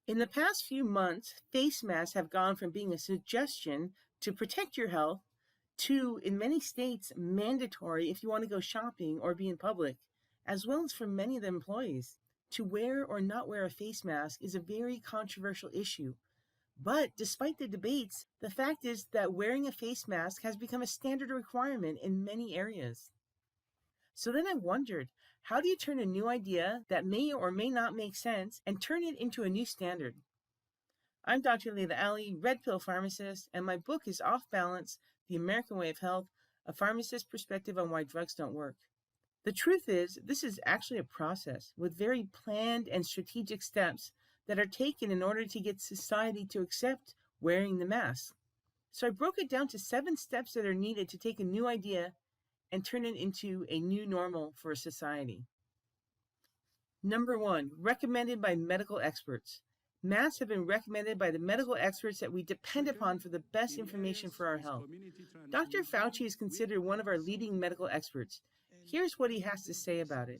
In the past few months, face masks have gone from being a suggestion to protect your health to, in many states, mandatory if you want to go shopping or be in public, as well as for many of the employees. To wear or not wear a face mask is a very controversial issue. But despite the debates, the fact is that wearing a face mask has become a standard requirement in many areas. So then I wondered, how do you turn a new idea that may or may not make sense and turn it into a new standard? I'm Dr. Leila Ali, Red Pill Pharmacist, and my book is Off Balance, The American Way of Health, a pharmacist's perspective on why drugs don't work. The truth is, this is actually a process with very planned and strategic steps that are taken in order to get society to accept wearing the mask. So I broke it down to 7 steps that are needed to take a new idea and turn it into a new normal for society. Number 1, recommended by medical experts. Masks have been recommended by the medical experts that we depend upon for the best information for our health. Dr. Fauci is considered one of our leading medical experts. Here's what he has to say about it.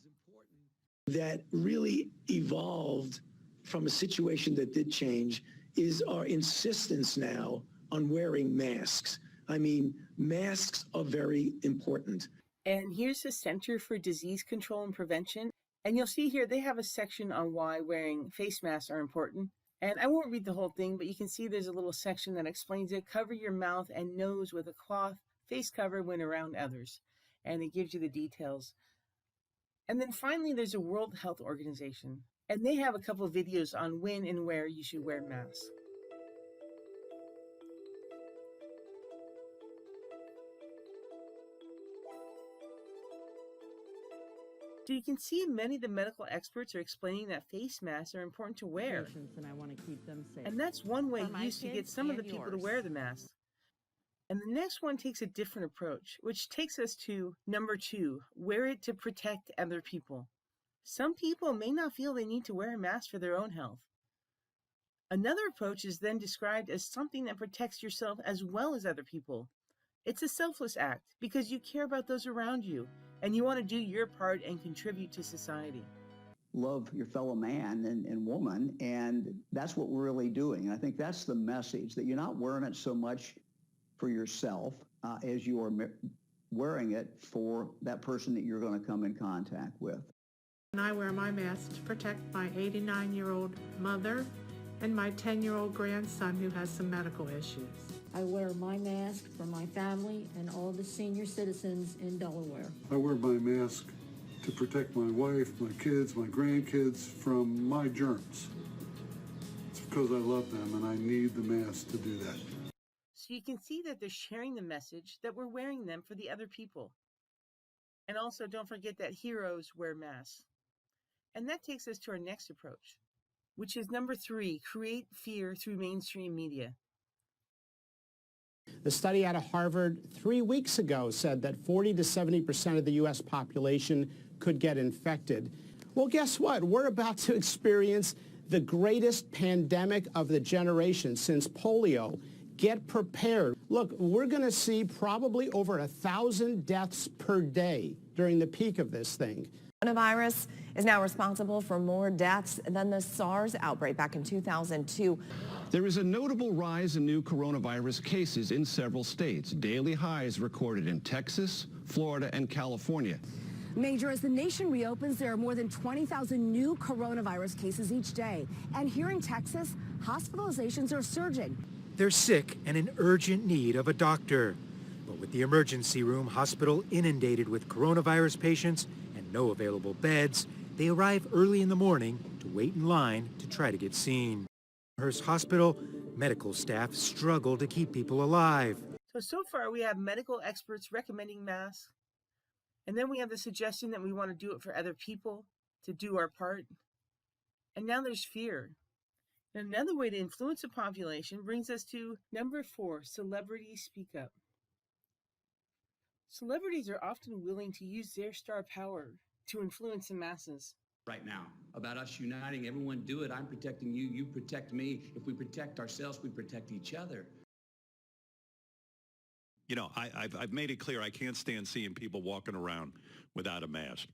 That really evolved from a situation that did change is our insistence now on wearing masks. I mean, masks are very important. And here's the Center for Disease Control and Prevention. And you'll see here they have a section on why wearing face masks are important. And I won't read the whole thing, but you can see there's a little section that explains it. Cover your mouth and nose with a cloth face cover when around others. And it gives you the details. And then finally, there's a World Health Organization. And they have a couple of videos on when and where you should wear masks. So you can see many of the medical experts are explaining that face masks are important to wear. And I want to keep them safe. And that's one way used to get kids some of the and people to yours. wear the mask. And the next one takes a different approach, which takes us to number 2, wear it to protect other people. Some people may not feel they need to wear a mask for their own health. Another approach is then described as something that protects yourself as well as other people. It's a selfless act because you care about those around you and you want to do your part and contribute to society. Love your fellow man and woman, and that's what we're really doing. And I think that's the message, that you're not wearing it so much for yourself as you are wearing it for that person that you're going to come in contact with. And I wear my mask to protect my 89-year-old mother and my 10-year-old grandson who has some medical issues. I wear my mask for my family and all the senior citizens in Delaware. I wear my mask to protect my wife, my kids, my grandkids from my germs. It's because I love them and I need the mask to do that. So you can see that they're sharing the message that we're wearing them for the other people. And also don't forget that heroes wear masks. And that takes us to our next approach, which is number 3, create fear through mainstream media. The study out of Harvard 3 weeks ago said that 40 to 70% of the U.S. population could get infected. Well, guess what? We're about to experience the greatest pandemic of the generation since polio. Get prepared. Look, we're going to see probably over 1,000 deaths per day during the peak of this thing. Coronavirus is now responsible for more deaths than the SARS outbreak back in 2002. There is a notable rise in new coronavirus cases in several states. Daily highs recorded in Texas, Florida, and California. Major, as the nation reopens, there are more than 20,000 new coronavirus cases each day. And here in Texas, hospitalizations are surging. They're sick and in urgent need of a doctor. But with the emergency room hospital inundated with coronavirus patients and no available beds, they arrive early in the morning to wait in line to try to get seen. Hearst Hospital, medical staff struggle to keep people alive. So far we have medical experts recommending masks. And then we have the suggestion that we want to do it for other people, to do our part. And now there's fear. And another way to influence the population brings us to number 4, celebrities speak up. Celebrities are often willing to use their star power to influence the masses. Right now, about us uniting, everyone do it. I'm protecting you, you protect me. If we protect ourselves, we protect each other. You know, I've made it clear I can't stand seeing people walking around without a mask.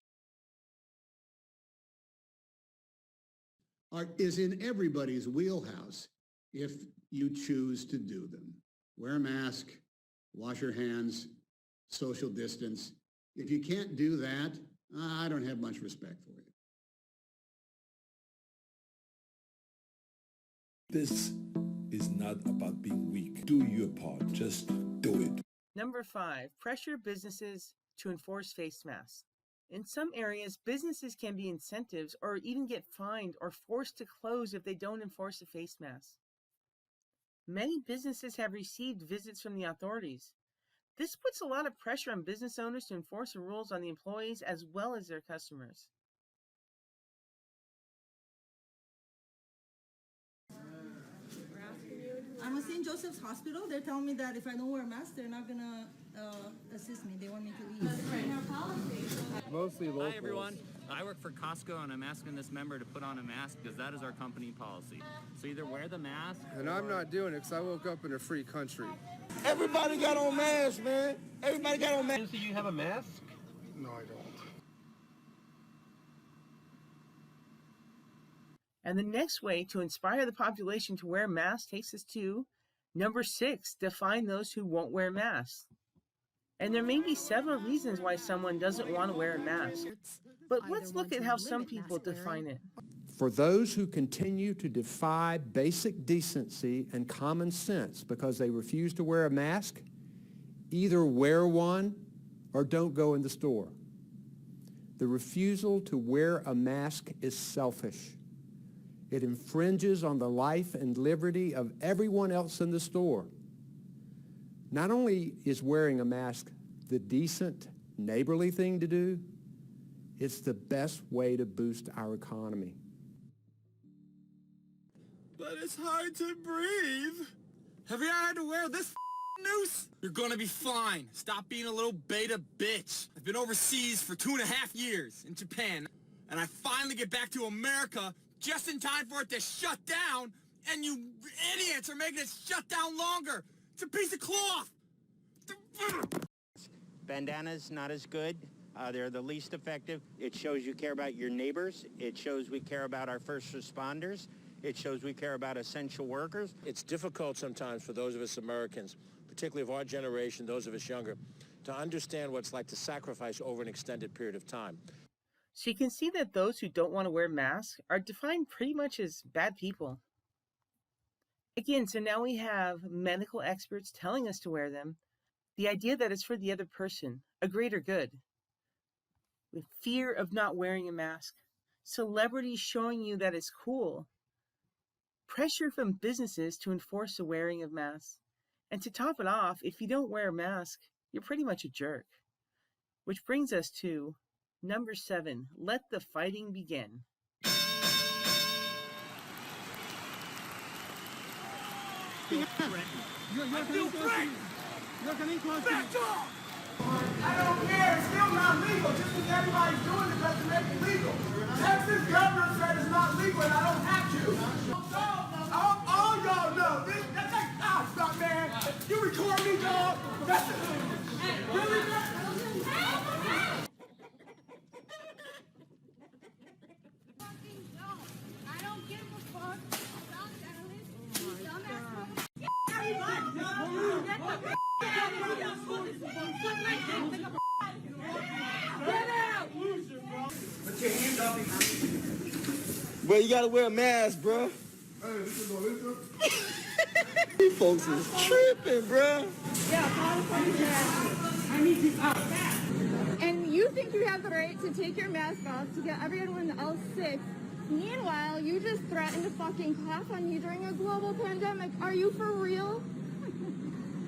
is in everybody's wheelhouse if you choose to do them. Wear a mask, wash your hands, social distance. If you can't do that, I don't have much respect for you. This is not about being weak. Do your part. Just do it. Number 5, pressure businesses to enforce face masks. In some areas, businesses can be incentives or even get fined or forced to close if they don't enforce a face mask. Many businesses have received visits from the authorities. This puts a lot of pressure on business owners to enforce the rules on the employees as well as their customers. I'm at St. Joseph's Hospital. They're telling me that if I don't wear a mask, they're not going to assist me. They want me to leave. Mostly local. Hi, everyone. I work for Costco, and I'm asking this member to put on a mask because that is our company policy. So either wear the mask... And I'm not doing it because I woke up in a free country. Everybody got on masks, man. Everybody got on masks. Do you have a mask? No, I don't. And the next way to inspire the population to wear masks takes us to number 6, define those who won't wear masks. And there may be several reasons why someone doesn't want to wear a mask. But let's look at how some people define it. For those who continue to defy basic decency and common sense because they refuse to wear a mask, either wear one or don't go in the store. The refusal to wear a mask is selfish. It infringes on the life and liberty of everyone else in the store. Not only is wearing a mask the decent, neighborly thing to do, it's the best way to boost our economy. But it's hard to breathe. Have you ever had to wear this noose? You're gonna be fine. Stop being a little beta bitch. I've been overseas for 2.5 years in Japan, and I finally get back to America just in time for it to shut down, and you idiots are making it shut down longer. It's a piece of cloth. Bandana's not as good. They're the least effective. It shows you care about your neighbors. It shows we care about our first responders. It shows we care about essential workers. It's difficult sometimes for those of us Americans, particularly of our generation, those of us younger, to understand what it's like to sacrifice over an extended period of time. So you can see that those who don't want to wear masks are defined pretty much as bad people. Again, so now we have medical experts telling us to wear them. The idea that it's for the other person, a greater good. With fear of not wearing a mask. Celebrities showing you that it's cool. Pressure from businesses to enforce the wearing of masks. And to top it off, if you don't wear a mask, you're pretty much a jerk. Which brings us to number 7, let the fighting begin. Back off! I don't care. It's still not legal. Just because everybody's doing it doesn't make it legal. Texas governor said it's not legal, and I don't have to. All y'all know this. That's like, stop, man. You record me, dog. That's it. Really, man? I don't give a fuck about journalists. You dumbass. Put your hands up. Bro, you gotta wear a mask, bro. These folks is tripping, bro. I need you out. And you think you have the right to take your mask off to get everyone else sick. Meanwhile, you just threatened to fucking cough on me during a global pandemic. Are you for real?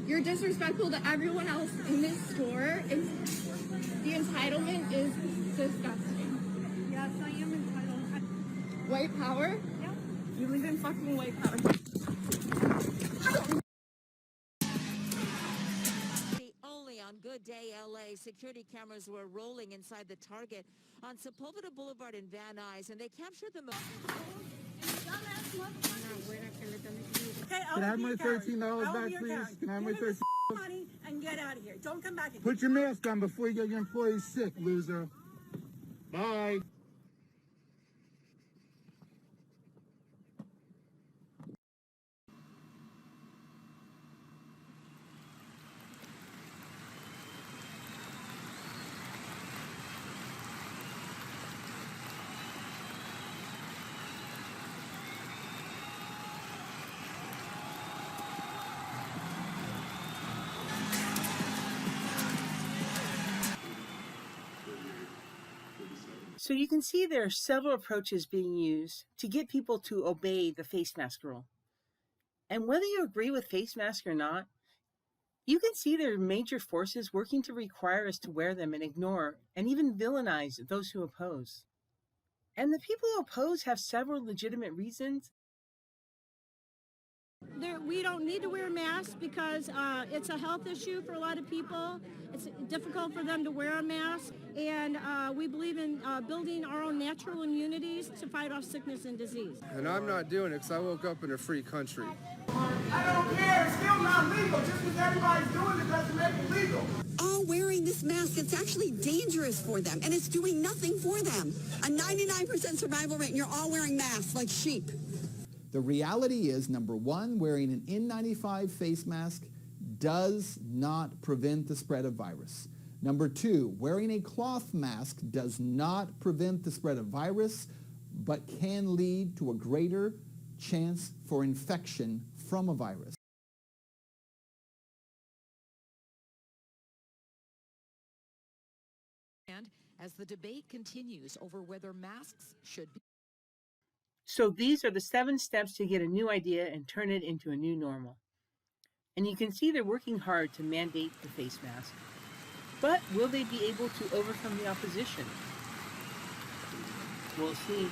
You're disrespectful to everyone else in this store. The entitlement is disgusting. Yes, I am entitled. White power? Yeah. You live in fucking white power. Only on Good Day LA, security cameras were rolling inside the Target on Sepulveda Boulevard in Van Nuys, and they captured the Okay, Can I have my $13 back, please? Can I have my $13? money and get out of here. Don't come back again. Put your mask on before you get your employees sick, loser. Bye. So you can see there are several approaches being used to get people to obey the face mask rule. And whether you agree with face masks or not, you can see there are major forces working to require us to wear them and ignore and even villainize those who oppose. And the people who oppose have several legitimate reasons. We don't need to wear masks because it's a health issue for a lot of people. It's difficult for them to wear a mask, and we believe in building our own natural immunities to fight off sickness and disease. And I'm not doing it because I woke up in a free country. I don't care. It's still not legal. Just because everybody's doing it doesn't make it legal. All wearing this mask, it's actually dangerous for them, and it's doing nothing for them. A 99% survival rate, and you're all wearing masks like sheep. The reality is, number one, wearing an N95 face mask does not prevent the spread of virus. Number two, wearing a cloth mask does not prevent the spread of virus, but can lead to a greater chance for infection from a virus. And as the debate continues over whether masks should be. So these are the 7 steps to get a new idea and turn it into a new normal. And you can see they're working hard to mandate the face mask. But will they be able to overcome the opposition? We'll see.